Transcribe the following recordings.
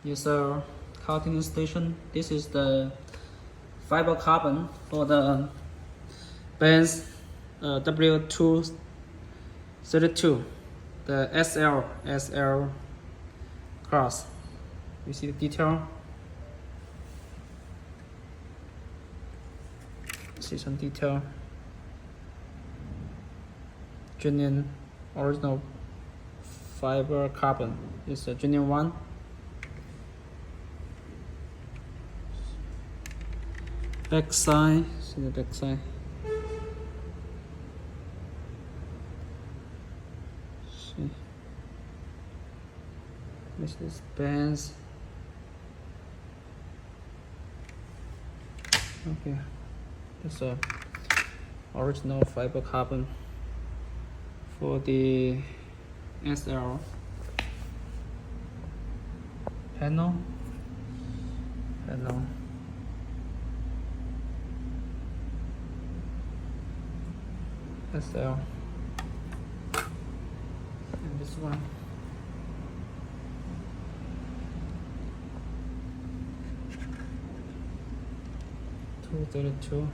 is a cutting station. This is the fiber carbon for the Benz W232, the SL class. You see the detail. See some detail. Genuine original fiber carbon. It's a genuine one. Back side, see the back side. See. This is Benz. Okay, it's a original fiber carbon for the SL panel. SL and this one. W232.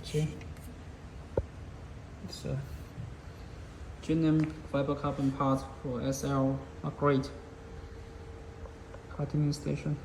See, it's a genuine fiber carbon part for SL upgrade cutting station.